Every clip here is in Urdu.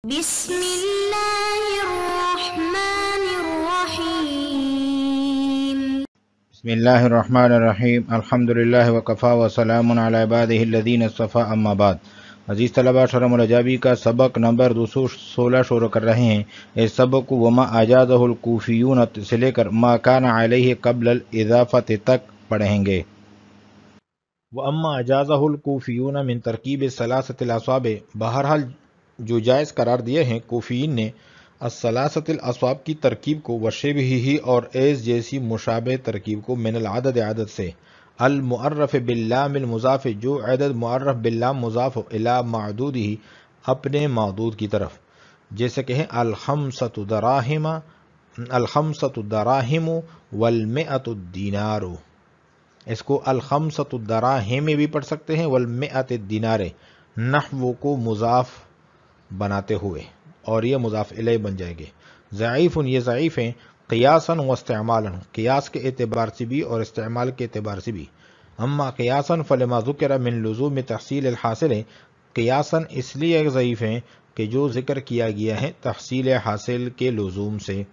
بسم اللہ الرحمن الرحیم بسم اللہ الرحمن الرحیم الحمدللہ وکفا وسلام علی عبادہ الذین اصطفیٰ اما بعد۔ عزیز طلبہ، شرم الجابی کا سبق نمبر 216 شروع کر رہے ہیں۔ اس سبق کو وما اجازہ الکوفیون سے لے کر ما کان علیہ قبل الاضافۃ تک پڑھیں گے۔ وَأَمَّا أَجَازَهُ الْكُوفِيُّونَ مِنْ ترکیب ثلاثۃ الاصواب، بہرحال جو جائز قرار دیے ہیں کوفیین نے الثلاثۃ الاصواب کی ترکیب کو، وشبہہ اور ایز جیسی مشابہ ترکیب کو، من العدد عدد سے، المعرف باللام المضاف جو عدد معرف باللام مضاف ہو، الی معدودہ اپنے معدود کی طرف، جیسے کہیں الخمسۃ دراہم والمئۃ الدینار۔ اس کو الخمسۃ الدراہم بھی پڑھ سکتے ہیں، والمئۃ الدینار، نحو کو مضاف بناتے ہوئے، اور یہ مضاف الیہ بن جائے گے۔ ضعیف، یہ ضعیف ہیں قیاساً و استعمالاً، قیاس کے اعتبار سے بھی اور استعمال کے اعتبار سے بھی۔ اما قیاساً فلما ذکر من لزوم تحصیل الحاصل، قیاساً اس لیے ضعیف ہیں کہ جو ذکر کیا گیا ہے تحصیل حاصل کے لزوم سے،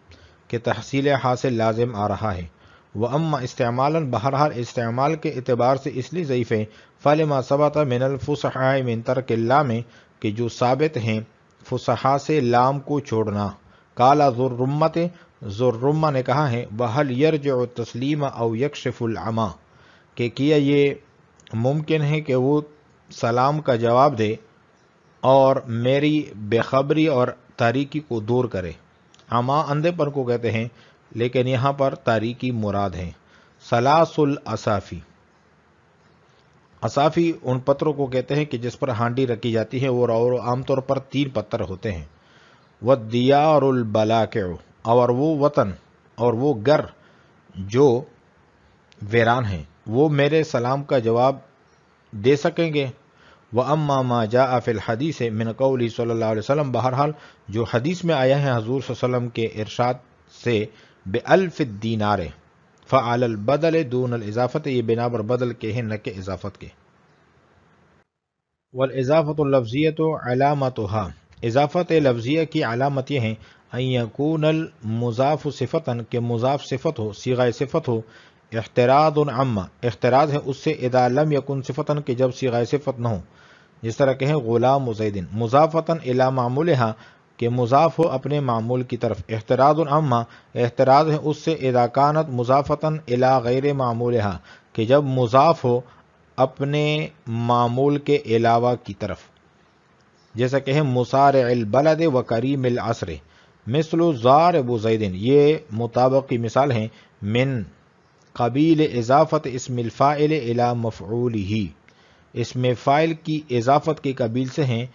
کہ تحصیل حاصل لازم آ رہا ہے۔ واما استعمالاً، بہرحال استعمال کے اعتبار سے اس لیے ضعیف ہے، فلما ثبت من الفصحاء من ترک اللام، کہ جو ثابت ہیں فصحاء سے لام کو چھوڑنا۔ قال ذرمہ نے کہا ہے، وَهَلْ يَرْجِعُ التَّسْلِيمَ أَوْ يَكْشِفُ الْعَمَى، کہ کیا یہ ممکن ہے کہ وہ سلام کا جواب دے اور میری بے خبری اور تاریکی کو دور کرے۔ عما اندھے پن کو کہتے ہیں، لیکن یہاں پر تاریکی مراد ہے۔ ثلاث الاصافی، اصافی ان پتھروں کو کہتے ہیں کہ جس پر ہانڈی رکھی جاتی ہے، اور عام طور پر 3 پتھر ہوتے ہیں۔ والدیار البلاکع، اور وہ وطن اور وہ گھر جو ویران ہیں، وہ میرے سلام کا جواب دے سکیں گے۔ وَأَمَّا مَا جَاءَ فِي الْحَدِيثِ مِنْ قَوْلِهِ صلی اللہ علیہ وسلم، بہرحال جو حدیث میں آیا ہے حضور صلی اللہ علیہ وسلم کے ارشاد سے، بِأَلْفِ الدینار، فعل البدل دون الاضافت، یہ بنا پر بدل کے ہیں نہ کہ اضافت کے۔ والاضافت اللفظیۃ علامتها، اضافت لفظیہ کی علامت یہ ہیں، ان یکون المضاف صفتاً، کہ مضاف صفت ہو، صیغہ صفت ہو، احتراز عما، احتراز ہے اس سے، اذا لم یکن صفتاً، کہ جب صیغہ صفت نہ ہو، جس طرح کہیں غلام زید، مضافتاً الی معمولها، کہ مضاف ہو اپنے معمول کی طرف، احتراز عما، احتراز ہے اس سے، اذا کانت مضافتاً الی غیر معمولها، کہ جب مضاف ہو اپنے معمول کے علاوہ کی طرف، جیسا کہ مسارع البلد و کریم العصر، مثل ضارب زید، یہ مطابق کی مثال ہیں، من قبیل اضافت اسم الفاعل الی مفعولہ، اسم فاعل کی اضافت کے قبیل سے ہیں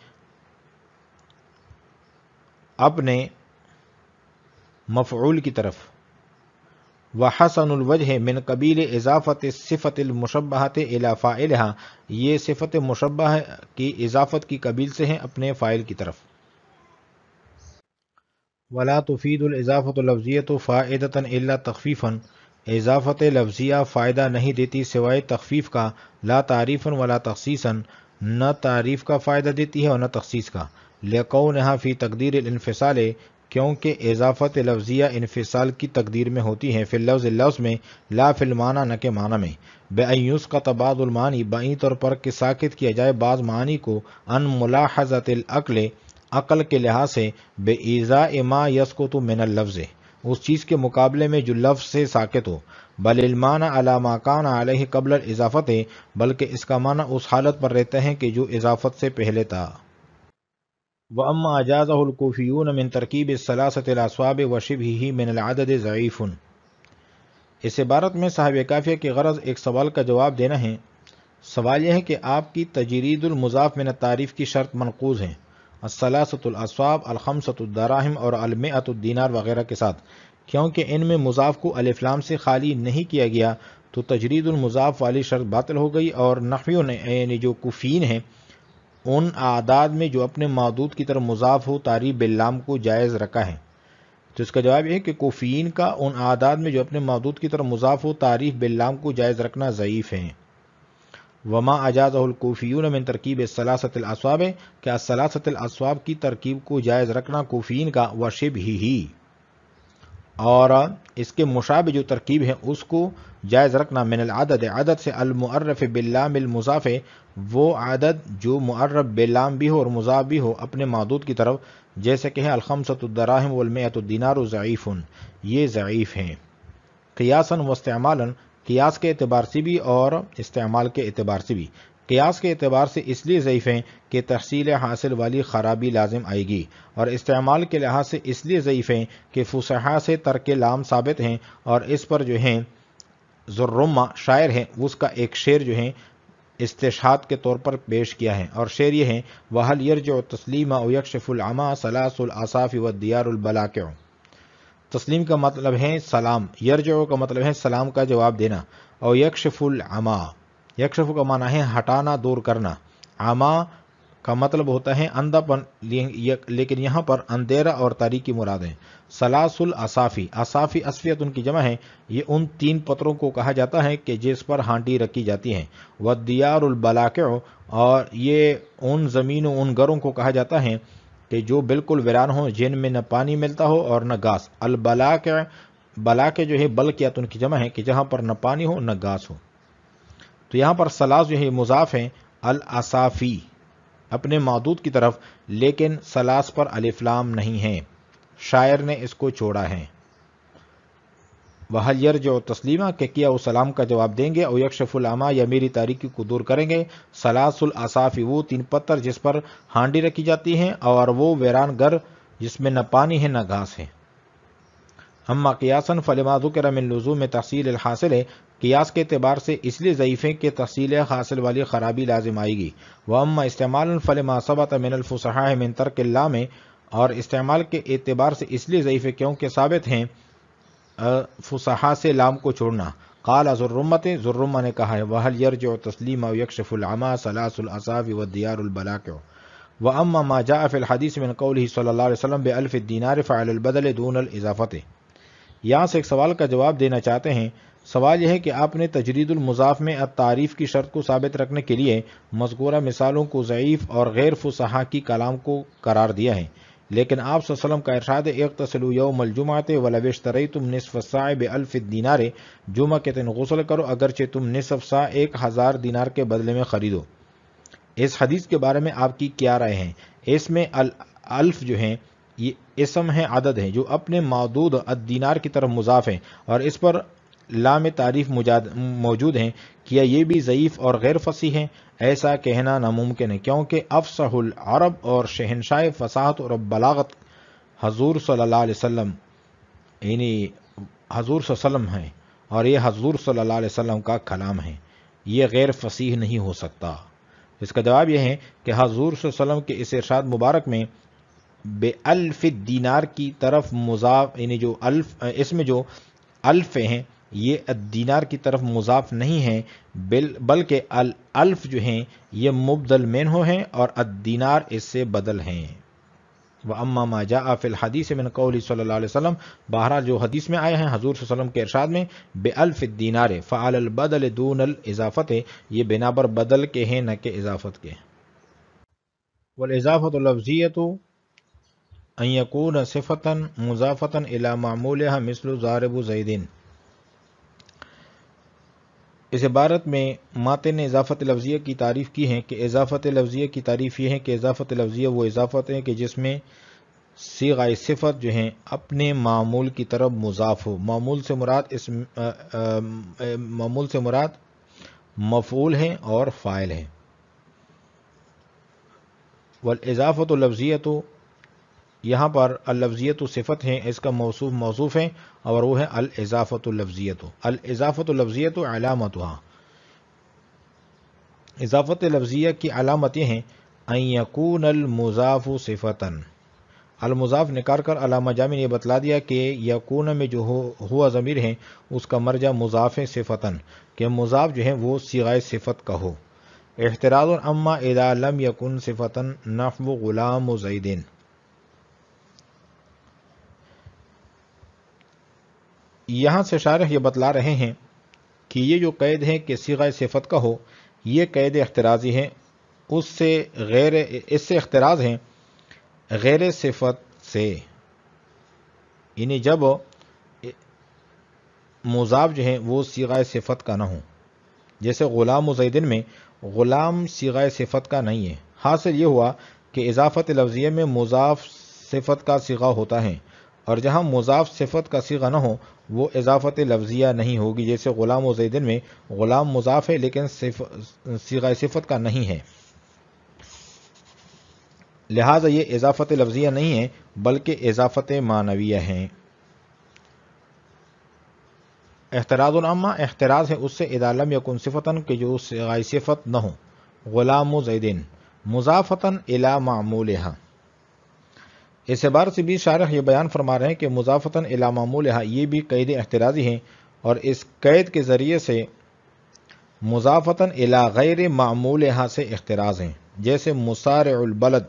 اپنے مفعول کی طرف۔ وحسن الوجہ من قبیل اضافت صفت المشبہۃ الی فاعلہا، یہ صفت مشبہ کی اضافت کی قبیل سے ہیں اپنے فاعل کی طرف۔ ولا تفید الاضافۃ اللفظیۃ فائدۃ الا تخفیفا، اضافت لفظیہ فائدہ نہیں دیتی سوائے تخفیف کا، لا تعریفا ولا تخصیصا، نہ تعریف کا فائدہ دیتی ہے اور نہ تخصیص کا۔ لقونہا فی تقدیر الانفصال، کیونکہ اضافت لفظیہ انفصال کی تقدیر میں ہوتی ہے، فی اللفظ، لفظ میں، لا فی المعنی، نہ کہ معنی میں، بأن یسقط بعض المعانی، بائیں طور پر کہ ساکت کیا جائے بعض معانی کو، ان ملاحظۃ العقل، عقل کے لحاظ سے، بإیذاء ما یسقط من اللفظ، اس چیز کے مقابلے میں جو لفظ سے ساکت ہو، بل المعنی علی ما کان علیہ قبل الاضافۃ، بلکہ اس کا معنی اس حالت پر رہتا ہے کہ جو اضافت سے پہلے تھا۔ وَأَمَّا أَجَازَهُ الْكُوفِيُّونَ مِنْ ترکیب الثلاثۃ الأصواب وشبہہ من العدد ضعیف، اس عبارت میں صاحب کافیہ کی غرض ایک سوال کا جواب دینا ہے۔ سوال یہ ہے کہ آپ کی تجرید المضاف من التعریف کی شرط منقوض ہیں، الثلاثۃ الاصواب، الخمسۃ الدراہم اور المئۃ الدینار وغیرہ کے ساتھ، کیونکہ ان میں مضاف کو الف لام سے خالی نہیں کیا گیا، تو تجرید المضاف والی شرط باطل ہو گئی، اور نحویوں نے یعنی جو کوفیین ہیں ان اعداد میں جو اپنے معدود کی طرف مضاف ہو تعریف باللام کو جائز رکھا ہے۔ تو اس کا جواب یہ ہے کہ کوفیین کا ان اعداد میں جو اپنے معدود کی طرف مضاف ہو تعریف باللام کو جائز رکھنا ضعیف ہے۔ وما اجازہ الکوفیون من ترکیب الثلاثۃ الاصواب، کہ الثلاثۃ الاصواب کی ترکیب کو جائز رکھنا کوفیین کا وشبہہ، اور اس کے مشابہ جو ترکیب ہے اس کو جائز رکھنا من العدد، عدد سے المعرف باللام المضاف، وہ عدد جو معرف باللام بھی ہو اور مضاف بھی ہو اپنے معدود کی طرف، جیسے کہ ہے الخمسۃ الدراہم والمئۃ الدینار ضعیف، یہ ضعیف ہیں قیاسا و استعمالا، قیاس کے اعتبار سے بھی اور استعمال کے اعتبار سے بھی۔ قیاس کے اعتبار سے اس لیے ضعیف ہیں کہ تحصیل حاصل والی خرابی لازم آئے گی، اور استعمال کے لحاظ سے اس لیے ضعیف ہیں کہ فصحا سے ترک لام ثابت ہیں، اور اس پر جو ہیں ذرمہ شاعر ہیں اس کا ایک شعر جو ہیں استشہاد کے طور پر پیش کیا ہے، اور شعر یہ ہے وَهَلْ يَرْجِعُ التَّسْلِيمَ أَوْ يَكْشِفُ الْعَمَى ثَلَاثُ الْأَصَافِ وَالدِّيَارُ الْبَلَاقِعُ۔ تسلیم کا مطلب ہے سلام، یرجع کا مطلب ہے سلام کا جواب دینا، اور یکشف العما، یکشف کا معنی ہے ہٹانا، دور کرنا، عما کا مطلب ہوتا ہے اندھا پن، لیکن یہاں پر اندھیرا اور تاریکی مراد ہے۔ ثلاث الاصافی، اصافی اصفیت ان کی جمع ہے، یہ ان تین پتھروں کو کہا جاتا ہے کہ جس پر ہانڈی رکھی جاتی ہے۔ والدیار البلاقع، اور یہ ان زمینوں ان گھروں کو کہا جاتا ہے کہ جو بالکل ویران ہوں، جن میں نہ پانی ملتا ہو اور نہ گھاس۔ البلاقع، بلاقع جو ہے بلقیت ان کی جمع ہے کہ جہاں پر نہ پانی ہو نہ گھاس ہو۔ تو یہاں پر ثلاث جو ہے مضاف ہیں الاصافی اپنے معدود کی طرف، لیکن ثلاث پر الف لام نہیں ہے، شاعر نے اس کو چھوڑا ہے۔ وَهَلْ يَرْجِعُ تسلیمہ، کہ کیا وہ سلام کا جواب دیں گے، او یکشف العما، یا میری تاریکی کو دور کریں گے۔ ثلاث الاصافی، وہ تین پتھر جس پر ہانڈی رکھی جاتی ہیں، اور وہ ویران گھر جس میں نہ پانی ہے نہ گھاس ہے۔ اما قیاسا فلما ذکر من لزوم تحصیل الحاصل، قیاس کے اعتبار سے اس لیے ضعیف ہے کہ تحصیل حاصل والی خرابی لازم آئے گی۔ واما استعمالا فلما ثبت من الفصحاء من ترک اللام، اور استعمال کے اعتبار سے اس لیے ضعیف ہے کیونکہ ثابت ہیں فصحاء سے لام کو چھوڑنا۔ قال ذرمۃ، ذرمہ نے کہا ہے وَهَلْ يَرْجِعُ التَّسْلِيمَ وَيَكْشِفُ الْعَمَى ثَلَاثُ الْأَصَافِ وَالدِّيَارُ الْبَلَاقِعُ۔ وَأَمَّا مَا جَاءَ فِي الْحَدِيثِ مِنْ قَوْلِهِ صلی اللہ علیہ وسلم بِأَلْفِ الدِّينَارِ فَعَلَى الْبَدَلِ دُونَ الْإِضَافَةِ، یہاں سے ایک سوال کا جواب دینا چاہتے ہیں۔ سوال یہ ہے کہ آپ نے تجرید المضاف میں التعریف کی شرط کو ثابت رکھنے کے لیے مذکورہ مثالوں کو ضعیف اور غیر فصحا کی کلام کو قرار دیا ہے، لیکن آپ صلی اللہ علیہ وسلم کا ارشاد اغتسلوا یوم الجمعۃ ولو اشتریتم نصف الصاع بألف الدینار، جمعہ کے دن غسل کرو اگرچہ تم نصف صاع 1000 دینار کے بدلے میں خریدو۔ اس حدیث کے بارے میں آپ کی کیا رائے ہے؟ اس میں الف جو ہیں یہ اسم ہے، عدد ہے جو اپنے معدود الدینار کی طرف مضاف ہے، اور اس پر لام تعریف موجود ہیں، کیا یہ بھی ضعیف اور غیر فصیح ہے؟ ایسا کہنا ناممکن ہے، کیونکہ افصح العرب اور شہنشاہ فصاحت اور بلاغت حضور صلی اللہ علیہ وسلم، یعنی حضور صلی اللہ علیہ وسلم ہیں، اور یہ حضور صلی اللہ علیہ وسلم کا کلام ہے، یہ غیر فصیح نہیں ہو سکتا۔ اس کا جواب یہ ہے کہ حضور صلی اللہ علیہ وسلم کے اس ارشاد مبارک میں بے الف دینار کی طرف مضاف، یعنی جو الف، اس میں جو الف ہیں یہ الدینار کی طرف مضاف نہیں ہیں، بلکہ الالف جو ہیں یہ مبدل منہ ہیں اور الدینار اس سے بدل ہیں۔ وَأَمَّا مَا جَاءَ فِي الْحَدِيثِ مِنْ قَوْلِهِ صلی اللہ علیہ وسلم، بہرحال جو حدیث میں آئے ہیں حضور صلی اللہ علیہ وسلم کے ارشاد میں بِأَلْفِ الدِّينَارِ فَعَلَى الْبَدَلِ دُونَ الْإِضَافَةِ، یہ بنا پر بدل کے ہیں نہ کہ اضافت کے۔ وَالْإِضَافَةُ اللَّفْظِيَّةُ أَنْ يَكُونَ صِفَةً مُضَافَةً إِلَى مَعْمُولِهَا مِثْلُ ضَارِبُ زَيْدٍ۔ اس عبارت میں ماتن نے اضافت لفظیہ کی تعریف کی ہے کہ اضافت لفظیہ کی تعریف یہ ہے کہ اضافت لفظیہ وہ اضافت ہے کہ جس میں صیغہ صفت جو ہیں اپنے معمول کی طرف مضاف ہو۔ معمول سے مراد مفعول ہیں اور فاعل ہیں۔ والاضافت اللفظیۃ، یہاں پر اللفظیت صفت ہیں، اس کا موصوف موصوف ہے اور وہ ہے الاضافت اللفظیت۔ الاضافت اللفظیت علامتها، اضافت لفظیہ کی علامت یہ ہیں ان یکون المضاف صفتا، المضاف نکال کر علامہ جامع نے یہ بتلا دیا کہ یکون میں جو ہوا ضمیر ہے اس کا مرجع مضاف صفتا، کہ مضاف جو ہے وہ صیغہ صفت کا ہو۔ احتراز اما اذا لم یکن صفتا نحو غلام زید، یہاں سے شارح یہ بتلا رہے ہیں کہ یہ جو قید ہے کہ صیغہ صفت کا ہو، یہ قید احترازی ہیں، اس سے احتراز ہیں غیر صفت سے، یعنی جب مضاف جو ہیں وہ صیغہ صفت کا نہ ہو، جیسے غلام و زیدن میں غلام صیغہ صفت کا نہیں ہے۔ حاصل یہ ہوا کہ اضافت لفظیہ میں مضاف صفت کا صیغہ ہوتا ہے، اور جہاں مضاف صفت کا صیغہ نہ ہو وہ اضافت لفظیہ نہیں ہوگی، جیسے غلام و زیدن میں غلام مضاف ہے لیکن صیغہ صفت کا نہیں ہے، لہٰذا یہ اضافت لفظیہ نہیں ہے بلکہ اضافت معنویہ ہیں۔ احتراز العامہ احتراز ہے اس سے اذا لم یکن صفتن کہ جو صیغہ صفت نہ ہو، غلام و زیدن مضافتن الی معمولہا۔ اس عبارت سے بھی شارح یہ بیان فرما رہے ہیں کہ مضافتن الی معمولہا یہ بھی قید احترازی ہیں، اور اس قید کے ذریعے سے مضافتن الی غیر معمولہا سے احتراز ہیں، جیسے مسارع البلد،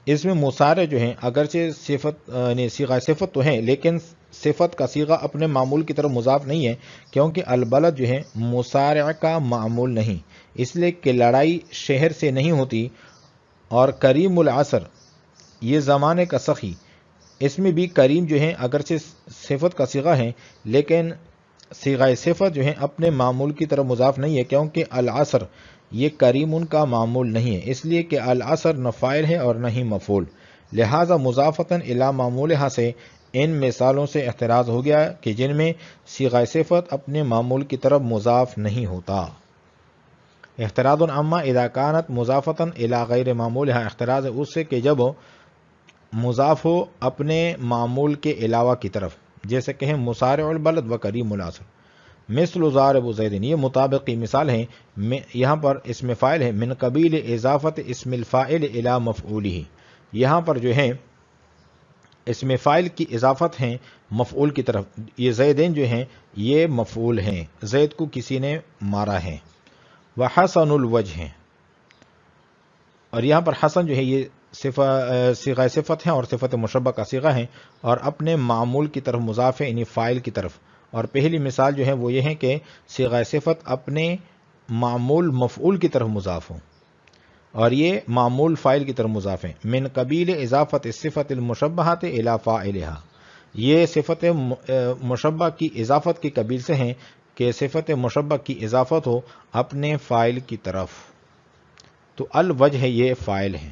اس میں مسارع جو ہیں اگرچہ صفت صیغہ صفت تو ہیں لیکن صفت کا صیغہ اپنے معمول کی طرف مضاف نہیں ہے، کیونکہ البلد جو ہے مسارع کا معمول نہیں، اس لیے کہ لڑائی شہر سے نہیں ہوتی۔ اور کریم العصر یہ زمانے کا سخی، اس میں بھی کریم جو ہیں اگرچہ صفت کا صیغہ ہیں لیکن صیغہ صفت جو ہیں اپنے معمول کی طرف مضاف نہیں ہے، کیونکہ العصر یہ کریم ان کا معمول نہیں ہے، اس لیے کہ العصر نہ فاعل ہے اور نہ ہی مفعول، لہذا مضافتن الی معمولہا سے ان مثالوں سے احتراز ہو گیا کہ جن میں صیغہ صفت اپنے معمول کی طرف مضاف نہیں ہوتا۔ احتراز عامہ اذا کانت مضافتن الی غیر معمولہا احتراز ہے اس سے کہ جب مضاف ہو اپنے معمول کے علاوہ کی طرف، جیسے کہیں مسارع البلد و کریم العصر، مثل ضارب زیدن، یہ مطابقی مثال ہیں، یہاں پر اسم فاعل ہے، من قبیل اضافت اسم الفاعل الی مفعولہ، یہاں پر جو ہے اسم فاعل کی اضافت ہیں مفعول کی طرف، یہ زیدین جو ہیں یہ مفعول ہیں، زید کو کسی نے مارا ہے، وحسن الوجہ ہیں، اور یہاں پر حسن جو ہے یہ صیغہ صفت ہیں اور صفت مشبہ کا صیغہ ہیں، اور اپنے معمول کی طرف مضاف ہے، یعنی فاعل کی طرف۔ اور پہلی مثال جو ہے وہ یہ ہے کہ صیغہ صفت اپنے معمول مفعول کی طرف مضاف ہو، اور یہ معمول فاعل کی طرف مضاف ہے۔ من قبیل اضافت الصفت المشبہۃ الی فاعلہا، یہ صفت مشبہ کی اضافت کی قبیل سے ہیں کہ صفت مشبہ کی اضافت ہو اپنے فاعل کی طرف، تو الوجہ یہ فاعل ہیں۔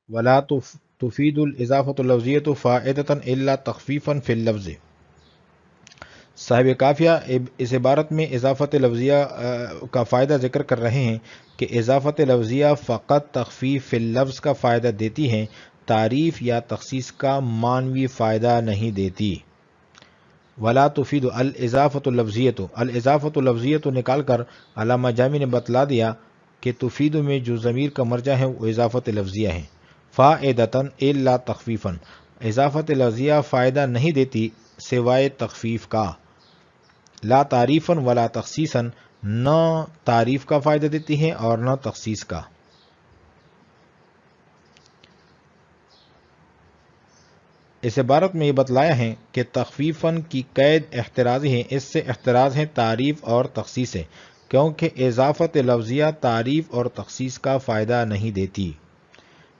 ولا تفید الاضافۃ اللفظیۃ فائدۃ الا تخفیفا فی اللفظ۔ صاحب کافیہ اس عبارت میں اضافت لفظیہ کا فائدہ ذکر کر رہے ہیں کہ اضافت لفظیہ فقط تخفیف فی اللفظ کا فائدہ دیتی ہے، تعریف یا تخصیص کا معنوی فائدہ نہیں دیتی۔ ولا تفید الاضافۃ اللفظیۃ، الاضافۃ اللفظیۃ نکال کر علامہ جامی نے بتلا دیا کہ تفید میں جو ضمیر کا مرجع ہے وہ اضافت لفظیہ ہے، فائدۃ الا تخفیفا، اضافت لفظیہ فائدہ نہیں دیتی سوائے تخفیف کا، لا تعریفا ولا تخصیصا، نہ تعریف کا فائدہ دیتی ہے اور نہ تخصیص کا۔ اس عبارت میں یہ بتلایا ہے کہ تخفیفاً کی قید احترازی ہے، اس سے احتراز ہے تعریف اور تخصیص سے، کیونکہ اضافت لفظیہ تعریف اور تخصیص کا فائدہ نہیں دیتی،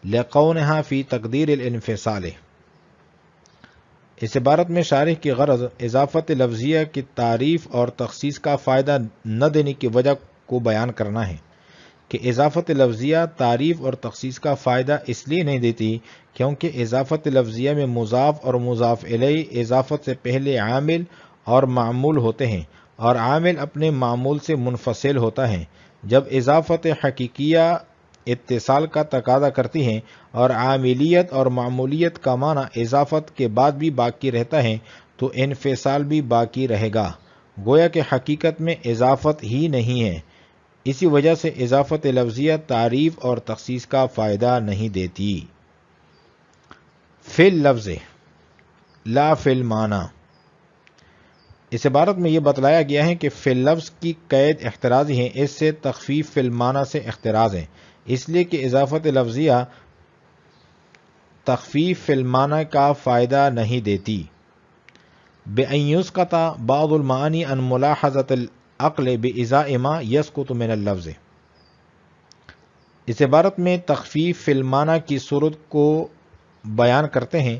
لقونہا فی تقدیر الانفصال۔ اس عبارت میں شارح کی غرض اضافت لفظیہ کی تعریف اور تخصیص کا فائدہ نہ دینے کی وجہ کو بیان کرنا ہے کہ اضافت لفظیہ تعریف اور تخصیص کا فائدہ اس لیے نہیں دیتی کیونکہ اضافت لفظیہ میں مضاف اور مضاف الیہ اضافت سے پہلے عامل اور معمول ہوتے ہیں، اور عامل اپنے معمول سے منفصل ہوتا ہے، جب اضافت حقیقیہ اتصال کا تقاضا کرتی ہیں اور عاملیت اور معمولیت کا معنی اضافت کے بعد بھی باقی رہتا ہے تو انفصال بھی باقی رہے گا، گویا کہ حقیقت میں اضافت ہی نہیں ہے، اسی وجہ سے اضافت لفظیہ تعریف اور تخصیص کا فائدہ نہیں دیتی۔ فی اللفظ لا فی المعنی، اس عبارت میں یہ بتلایا گیا ہے کہ فی اللفظ کی قید احترازی ہے، اس سے تخفیف فی المعنی سے احتراز ہے، اس لیے کہ اضافت لفظیہ تخفیف فی المعنی کا فائدہ نہیں دیتی۔ بأن یسقط بعض المعانی عن ملاحظۃ عقل بإزاء ما يسقط من اللفظ۔ اس عبارت میں تخفیف فی المعنی کی صورت کو بیان کرتے ہیں۔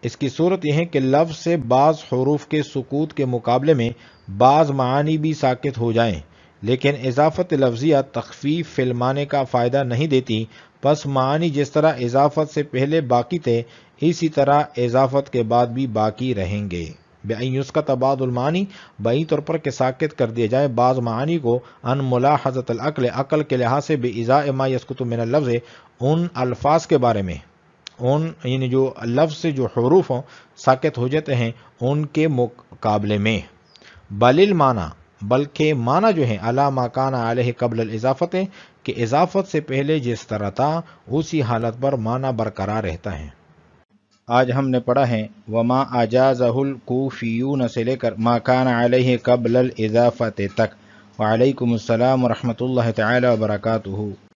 اس کی صورت یہ ہے کہ لفظ سے بعض حروف کے سکوت کے مقابلے میں بعض معانی بھی ساکت ہو جائیں، لیکن اضافت لفظیہ تخفیف فی المعنی کا فائدہ نہیں دیتی، پس معانی جس طرح اضافت سے پہلے باقی تھے اسی طرح اضافت کے بعد بھی باقی رہیں گے۔ بأن یسقط بعض المعانی، بئی طور پر کہ ساکت کر دیا جائے بعض معانی کو، ان ملاحظت العقل، عقل کے لحاظ سے، بإزاء ما یسقط من اللفظ، ان الفاظ کے بارے میں، ان یعنی جو لفظ سے جو حروف ساکت ہو جاتے ہیں ان کے مقابلے میں۔ بل المعنی، بلکہ معنی جو ہے، علی ما کان علیہ قبل الاضافت، کہ اضافت سے پہلے جس طرح تھا اسی حالت پر معنی برقرار رہتا ہے۔ آج ہم نے پڑھا ہے وما اجازہ الکوفیون سے لے کر ما کان علیہ قبل الاضافت تک۔ وعلیکم السلام ورحمۃ اللہ تعالی وبرکاتہ۔